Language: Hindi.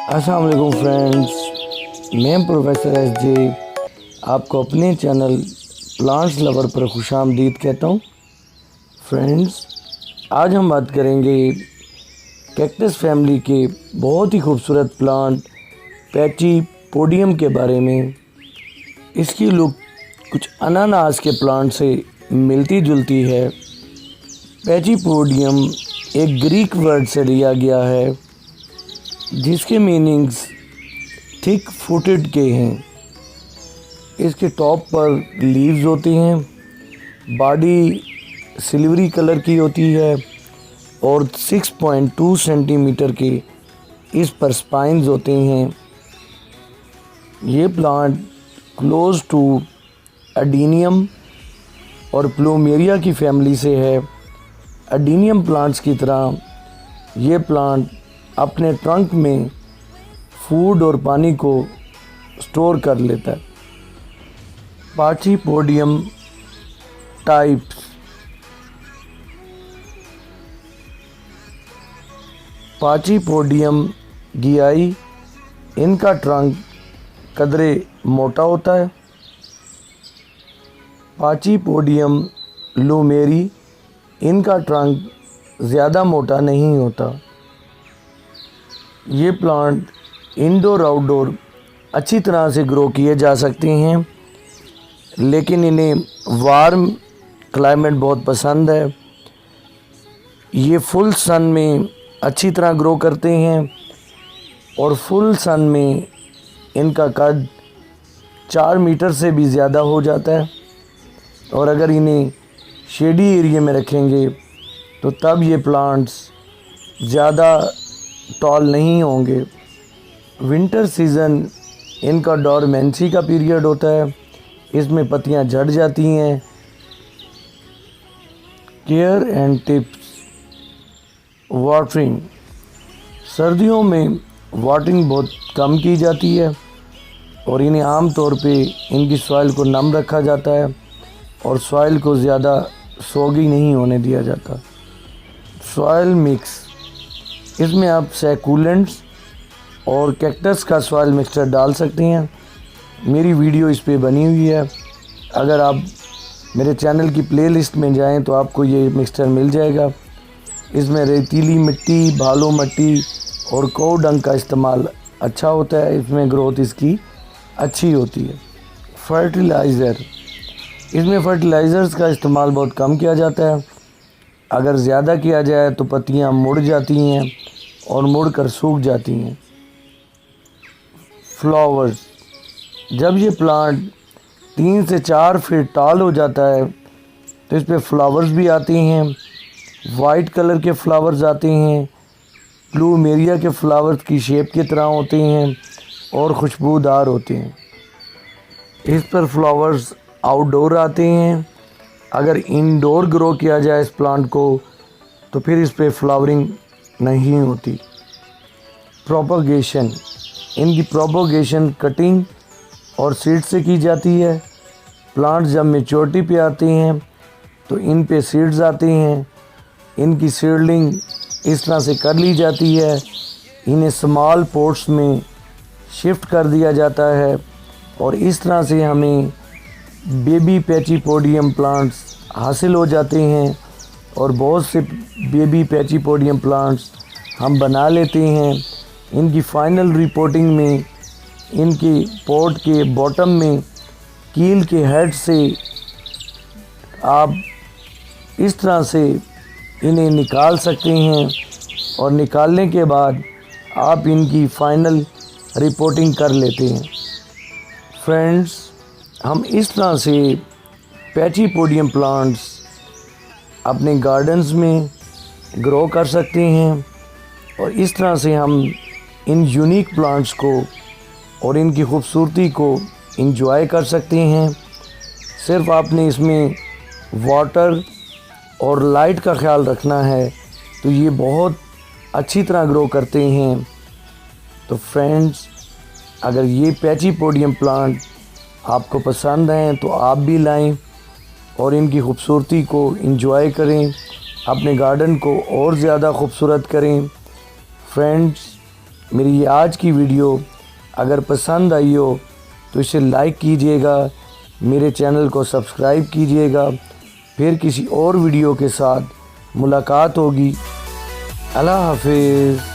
अस्सलाम वालेकुम फ्रेंड्स, मैं प्रोफेसर SJ आपको अपने चैनल प्लांट्स लवर पर खुशामदीद कहता हूँ। फ्रेंड्स, आज हम बात करेंगे कैक्टस फैमिली के बहुत ही खूबसूरत प्लांट पैची पोडियम के बारे में। इसकी लुक कुछ अनानास के प्लांट से मिलती जुलती है। पैची पोडियम एक ग्रीक वर्ड से लिया गया है जिसके मीनिंग्स थिक फुटेड के हैं। इसके टॉप पर लीव्स होती हैं, बॉडी सिल्वरी कलर की होती है और 6.2 सेंटीमीटर के इस पर स्पाइन्स होते हैं। ये प्लांट क्लोज टू एडीनियम और प्लूमेरिया की फैमिली से है। एडीनियम प्लांट्स की तरह ये प्लांट अपने ट्रंक में फूड और पानी को स्टोर कर लेता है। Pachypodium types. Pachypodium geayi, इनका ट्रंक कदरे मोटा होता है। पैची पोडियम लूमेरी, इनका ट्रंक ज़्यादा मोटा नहीं होता। ये प्लांट इंडोर आउटडोर अच्छी तरह से ग्रो किए जा सकते हैं, लेकिन इन्हें वार्म क्लाइमेट बहुत पसंद है। ये फुल सन में अच्छी तरह ग्रो करते हैं और फुल सन में इनका कद 4 मीटर से भी ज़्यादा हो जाता है। और अगर इन्हें शेडी एरिया में रखेंगे तो तब ये प्लांट्स ज़्यादा टॉल नहीं होंगे। विंटर सीज़न इनका डोरमेंसी का पीरियड होता है, इसमें पत्तियां झड़ जाती हैं। Care and tips. वाटरिंग। सर्दियों में वाटरिंग बहुत कम की जाती है और इन्हें आम तौर पे इनकी सॉइल को नम रखा जाता है और सॉइल को ज़्यादा सोगी नहीं होने दिया जाता। Soil mix. इसमें आप सैकुलेंट्स और कैक्टस का सॉइल मिक्सचर डाल सकते हैं। मेरी वीडियो इस पे बनी हुई है। अगर आप मेरे चैनल की प्लेलिस्ट में जाएं तो आपको ये मिक्सचर मिल जाएगा। इसमें रेतीली मिट्टी, बालू मिट्टी और कौ डंग का इस्तेमाल अच्छा होता है। इसमें ग्रोथ इसकी अच्छी होती है। फर्टिलाइज़र। इसमें फर्टिलाइज़र्स का इस्तेमाल बहुत कम किया जाता है। अगर ज़्यादा किया जाए तो पत्तियां मुड़ जाती हैं और मुड़कर सूख जाती हैं। फ्लावर्स। जब ये प्लांट 3 से 4 फीट टॉल हो जाता है तो इस पे फ्लावर्स भी आते हैं। वाइट कलर के फ्लावर्स आते हैं, प्लूमेरिया के फ्लावर्स की शेप की तरह होते हैं और खुशबूदार होते हैं। इस पर फ्लावर्स आउटडोर आते हैं। अगर इंडोर ग्रो किया जाए इस प्लांट को तो फिर इस पे फ्लावरिंग नहीं होती। प्रोपगेशन। इनकी प्रोपगेशन कटिंग और सीड से की जाती है। प्लांट जब मैच्योरिटी पे आते हैं तो इन पे सीड्स आते हैं। इनकी सीडलिंग इस तरह से कर ली जाती है। इन्हें स्मॉल पॉट्स में शिफ्ट कर दिया जाता है और इस तरह से हमें बेबी पैची पोडियम प्लांट्स हासिल हो जाते हैं और बहुत से बेबी पैची पोडियम प्लांट्स हम बना लेते हैं। इनकी फाइनल रिपोर्टिंग में इनके पॉट के बॉटम में कील के हेड से आप इस तरह से इन्हें निकाल सकते हैं और निकालने के बाद आप इनकी फाइनल रिपोर्टिंग कर लेते हैं। फ्रेंड्स, हम इस तरह से पैची पोडियम प्लांट्स अपने गार्डन्स में ग्रो कर सकते हैं और इस तरह से हम इन यूनिक प्लांट्स को और इनकी खूबसूरती को एंजॉय कर सकते हैं। सिर्फ आपने इसमें वाटर और लाइट का ख्याल रखना है तो ये बहुत अच्छी तरह ग्रो करते हैं। तो फ्रेंड्स, अगर ये पैची पोडियम प्लांट आपको पसंद हैं तो आप भी लाएं और इनकी खूबसूरती को एंजॉय करें, अपने गार्डन को और ज़्यादा खूबसूरत करें। फ्रेंड्स, मेरी ये आज की वीडियो अगर पसंद आई हो तो इसे लाइक कीजिएगा, मेरे चैनल को सब्सक्राइब कीजिएगा। फिर किसी और वीडियो के साथ मुलाकात होगी। अल्लाह हाफिज़।